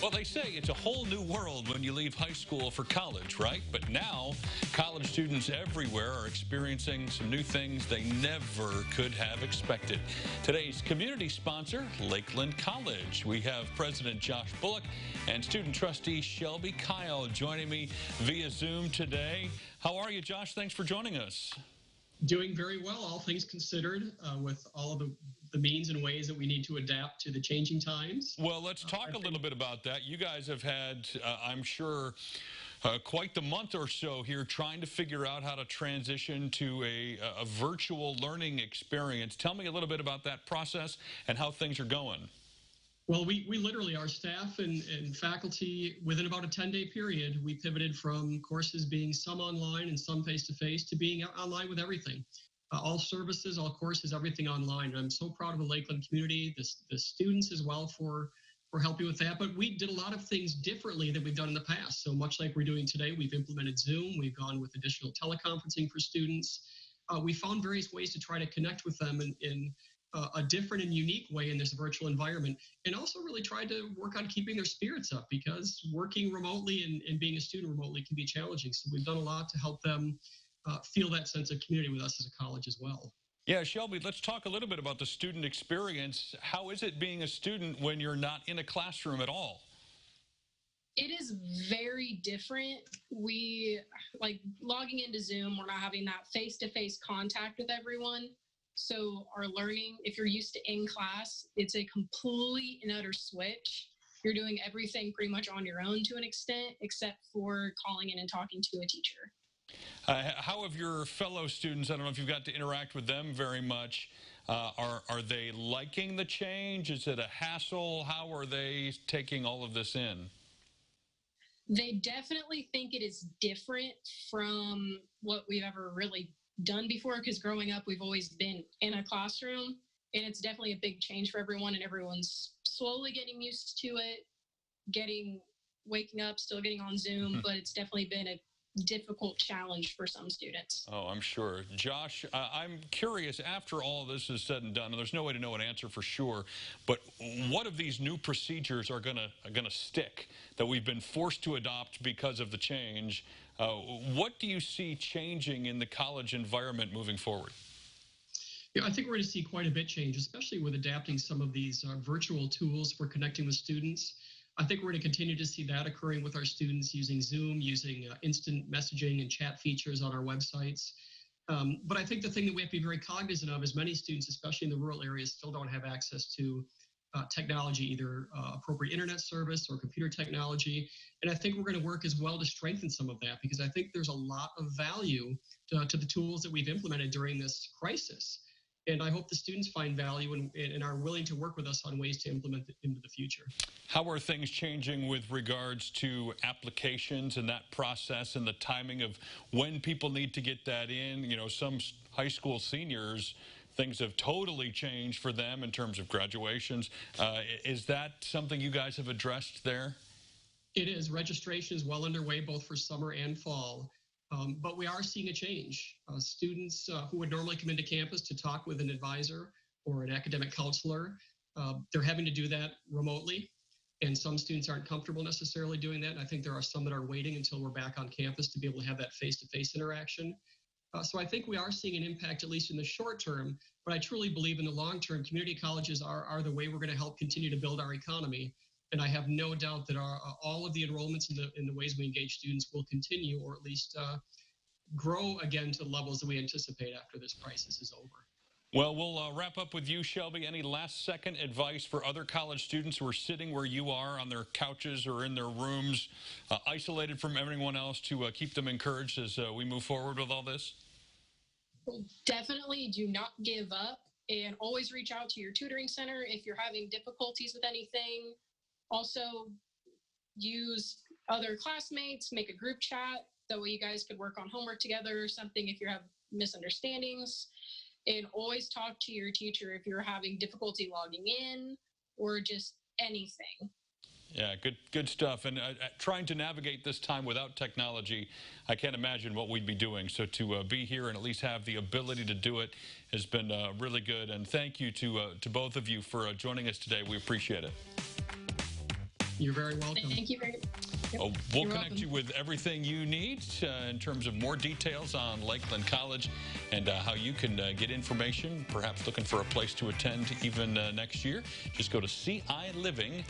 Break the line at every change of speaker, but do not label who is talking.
Well, they say it's a whole new world when you leave high school for college, right? But now, college students everywhere are experiencing some new things they never could have expected. Today's community sponsor, Lakeland College. We have President Josh Bullock and student trustee Shelby Kyle joining me via Zoom today. How are you, Josh? Thanks for joining us.
Doing very well, all things considered, with all of the means and ways that we need to adapt to the changing times.
Well, let's talk a little bit about that. You guys have had, I'm sure, quite the month or so here trying to figure out how to transition to a virtual learning experience. Tell me a little bit about that process and how things are going.
Well, we literally, our staff and faculty, within about a 10-day period, we pivoted from courses being some online and some face-to-face to being online with everything. All services, all courses, everything online. And I'm so proud of the Lakeland community, the students as well for helping with that. But we did a lot of things differently than we've done in the past. So much like we're doing today, we've implemented Zoom. We've gone with additional teleconferencing for students. We found various ways to try to connect with them in a different and unique way in this virtual environment, and also really tried to work on keeping their spirits up, because working remotely and being a student remotely can be challenging. So we've done a lot to help them feel that sense of community with us as a college as well.
Yeah, Shelby, let's talk a little bit about the student experience. How is it being a student when you're not in a classroom at all?
It is very different. We, like logging into Zoom, we're not having that face-to-face contact with everyone. So our learning, if you're used to in class, it's a complete and utter switch. You're doing everything pretty much on your own to an extent, except for calling in and talking to a teacher.
How have your fellow students, I don't know if you've got to interact with them very much, are they liking the change? Is it a hassle? How are they taking all of this in?
They definitely think it is different from what we've ever really done before, because growing up we've always been in a classroom, and it's definitely a big change for everyone, and everyone's slowly getting used to it, waking up, still getting on Zoom, but it's definitely been a difficult challenge for some students.
Oh, I'm sure. Josh, I'm curious, after all of this is said and done, and there's no way to know an answer for sure, but what of these new procedures are gonna stick that we've been forced to adopt because of the change? What do you see changing in the college environment moving forward?
Yeah, I think we're going to see quite a bit change, especially with adapting some of these virtual tools for connecting with students. I think we're going to continue to see that occurring with our students using Zoom, using instant messaging and chat features on our websites. But I think the thing that we have to be very cognizant of is many students, especially in the rural areas, still don't have access to technology, either appropriate internet service or computer technology. And I think we're going to work as well to strengthen some of that, because I think there's a lot of value to the tools that we've implemented during this crisis. And I hope the students find value and are willing to work with us on ways to implement it into the future.
How are things changing with regards to applications and that process and the timing of when people need to get that in? You know, some high school seniors, things have totally changed for them in terms of graduations. Is that something you guys have addressed there?
It is. Registration is well underway, both for summer and fall. But we are seeing a change. Students who would normally come into campus to talk with an advisor or an academic counselor, they're having to do that remotely. And some students aren't comfortable necessarily doing that. And I think there are some that are waiting until we're back on campus to be able to have that face-to-face interaction. So I think we are seeing an impact, at least in the short term. But I truly believe in the long term, community colleges are the way we're going to help continue to build our economy. And I have no doubt that all of the enrollments in the ways we engage students will continue, or at least grow again to the levels that we anticipate after this crisis is over.
Well, we'll wrap up with you, Shelby. Any last-second advice for other college students who are sitting where you are on their couches or in their rooms, isolated from everyone else, to keep them encouraged as we move forward with all this?
Definitely do not give up, and always reach out to your tutoring center if you're having difficulties with anything. Also, use other classmates, make a group chat. That way you guys could work on homework together or something if you have misunderstandings. And always talk to your teacher if you're having difficulty logging in or just anything.
Yeah, good stuff. And trying to navigate this time without technology, I can't imagine what we'd be doing. So to be here and at least have the ability to do it has been really good. And thank you to both of you for joining us today. We appreciate it.
You're very welcome.
Thank you very much. Yep.
Well, we'll
You're
connect
welcome.
you with everything you need in terms of more details on Lakeland College and how you can get information, perhaps looking for a place to attend even next year. Just go to CILiving.tv.